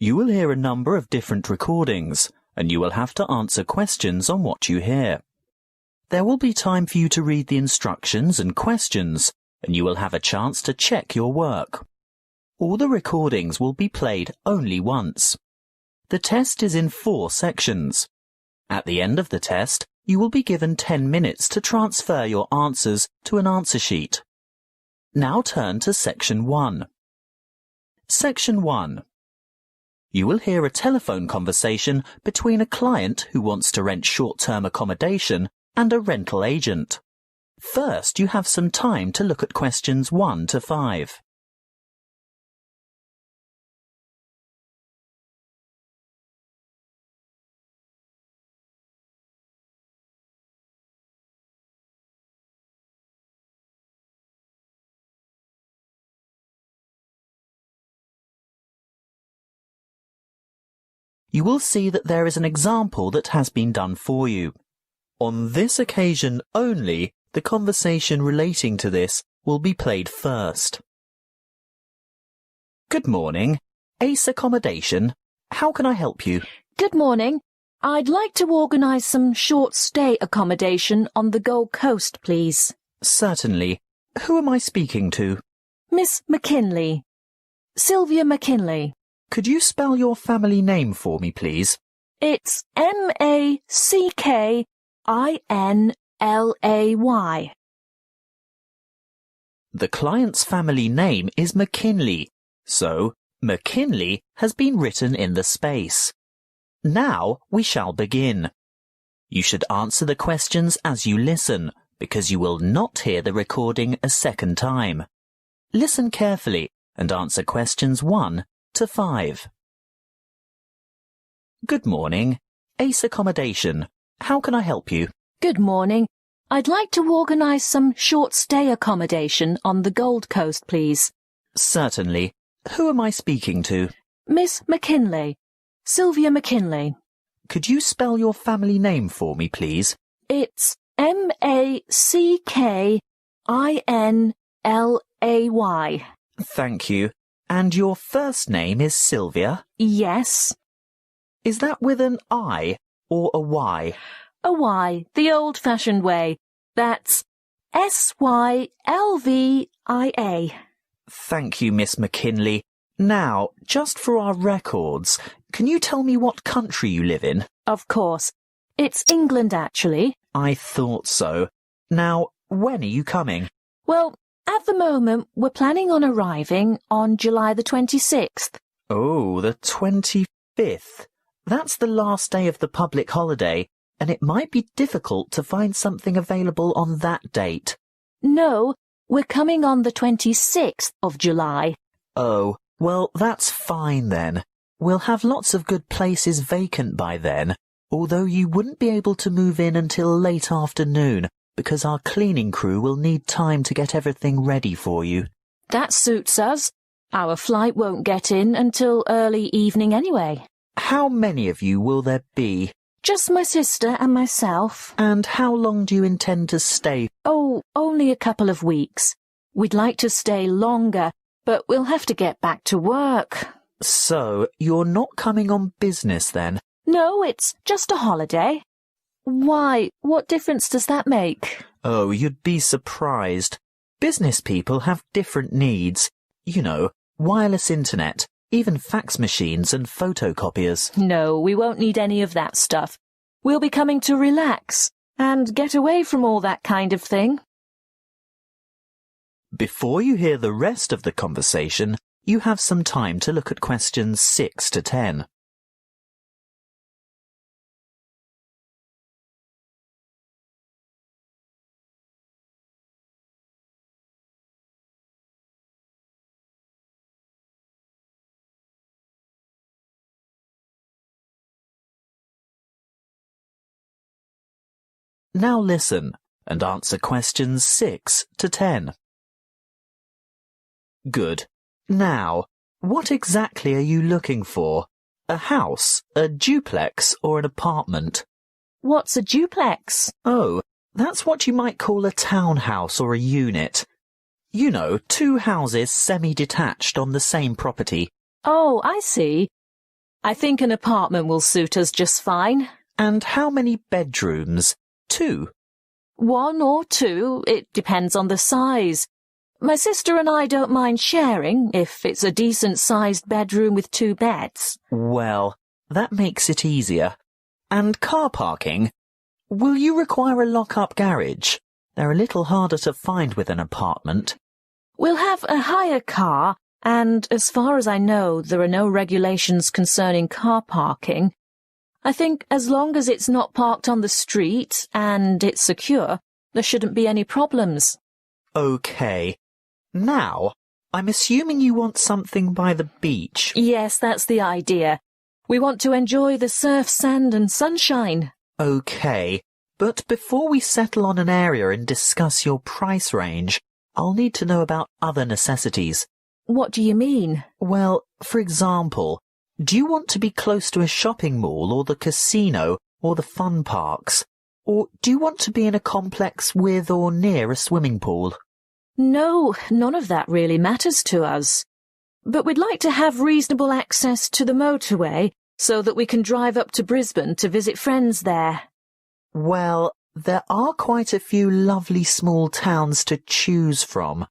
You will hear a number of different recordings, and you will have to answer questions on what you hear. There will be time for you to read the instructions and questions, and you will have a chance to check your work. All the recordings will be played only once. The test is in 4 sections. At the end of the test, you will be given 10 minutes to transfer your answers to an answer sheet. Now turn to Section 1. Section 1. You will hear a telephone conversation between a client who wants to rent short-term accommodation and a rental agent. First, you have some time to look at questions 1 to 5. You will see that there is an example that has been done for you. On this occasion only, the conversation relating to this will be played first. Good morning. Ace Accommodation. How can I help you? Good morning. I'd like to organise some short stay accommodation on the Gold Coast, please. Certainly. Who am I speaking to? Miss McKinley. Sylvia McKinley. Could you spell your family name for me, please? It's MACKINLAY. The client's family name is McKinley, so McKinley has been written in the space. Now we shall begin. You should answer the questions as you listen, because you will not hear the recording a second time. Listen carefully and answer questions 1 to 5. Good morning. Ace Accommodation. How can I help you? Good morning. I'd like to organise some short stay accommodation on the Gold Coast, please. Certainly. Who am I speaking to? Miss McKinley. Sylvia McKinley. Could you spell your family name for me, please? It's MACKINLAY. Thank you. And your first name is Sylvia? Yes. Is that with an I or a Y? A Y, the old-fashioned way. That's SYLVIA. Thank you, Miss McKinley. Now, just for our records, can you tell me what country you live in? Of course. It's England, actually. I thought so. Now, when are you coming? Well, at the moment, we're planning on arriving on July the 26th. Oh, the 25th. That's the last day of the public holiday, and it might be difficult to find something available on that date. No, we're coming on the 26th of July. Oh, well, that's fine then. We'll have lots of good places vacant by then, although you wouldn't be able to move in until late afternoon, because our cleaning crew will need time to get everything ready for you. That suits us. Our flight won't get in until early evening anyway. How many of you will there be? Just my sister and myself. And how long do you intend to stay? Oh, only a couple of weeks. We'd like to stay longer, but we'll have to get back to work. So, you're not coming on business then? No, it's just a holiday. Why, what difference does that make? Oh, you'd be surprised. Business people have different needs. You know, wireless internet, even fax machines and photocopiers. No, we won't need any of that stuff. We'll be coming to relax and get away from all that kind of thing. Before you hear the rest of the conversation, you have some time to look at questions 6 to 10. Now listen and answer questions 6 to 10. Good. Now, what exactly are you looking for? A house, a duplex, or an apartment? What's a duplex? Oh, that's what you might call a townhouse or a unit. You know, 2 houses semi-detached on the same property. Oh, I see. I think an apartment will suit us just fine. And how many bedrooms? 2. 1 or 2, it depends on the size. My sister and I don't mind sharing if it's a decent-sized bedroom with 2 beds. Well, that makes it easier. And car parking? Will you require a lock-up garage? They're a little harder to find with an apartment. We'll have a hire car, and as far as I know, there are no regulations concerning car parking. I think as long as it's not parked on the street and it's secure, there shouldn't be any problems. OK. Now, I'm assuming you want something by the beach. Yes, that's the idea. We want to enjoy the surf, sand and sunshine. OK, but before we settle on an area and discuss your price range, I'll need to know about other necessities. What do you mean? Well, for example, do you want to be close to a shopping mall or the casino or the fun parks? Or do you want to be in a complex with or near a swimming pool? No, none of that really matters to us. But we'd like to have reasonable access to the motorway so that we can drive up to Brisbane to visit friends there. Well, there are quite a few lovely small towns to choose from.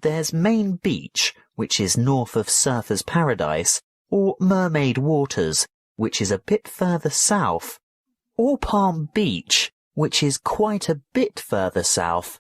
There's Main Beach, which is north of Surfers Paradise, or Mermaid Waters, which is a bit further south, or Palm Beach, which is quite a bit further south.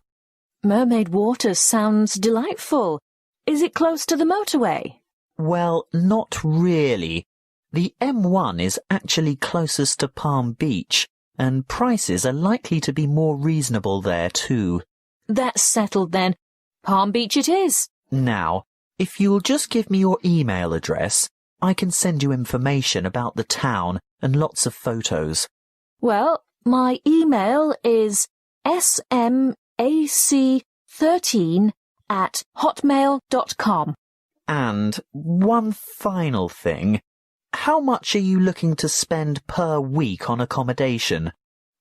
Mermaid Waters sounds delightful. Is it close to the motorway? Well, not really. The M1 is actually closest to Palm Beach, and prices are likely to be more reasonable there too. That's settled then. Palm Beach it is. Now, if you'll just give me your email address, I can send you information about the town and lots of photos. Well, my email is smac13@hotmail.com. And one final thing. How much are you looking to spend per week on accommodation?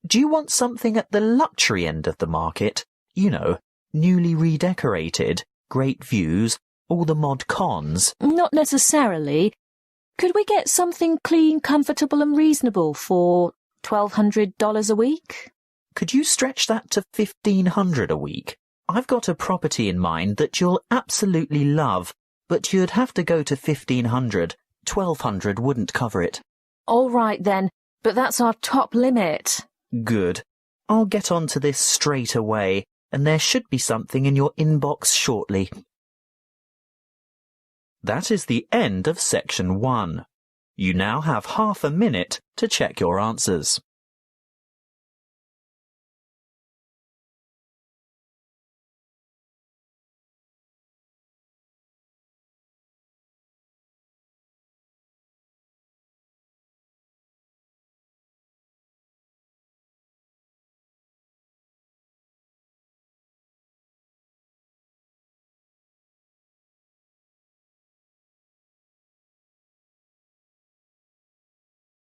Do you want something at the luxury end of the market? You know, newly redecorated, great views, all the mod cons? Not necessarily. Could we get something clean, comfortable and reasonable for $1,200 a week? Could you stretch that to $1,500 a week? I've got a property in mind that you'll absolutely love, but you'd have to go to $1,500. $1,200 wouldn't cover it. All right then, but that's our top limit. Good. I'll get on to this straight away, and there should be something in your inbox shortly. That is the end of section 1. You now have half a minute to check your answers.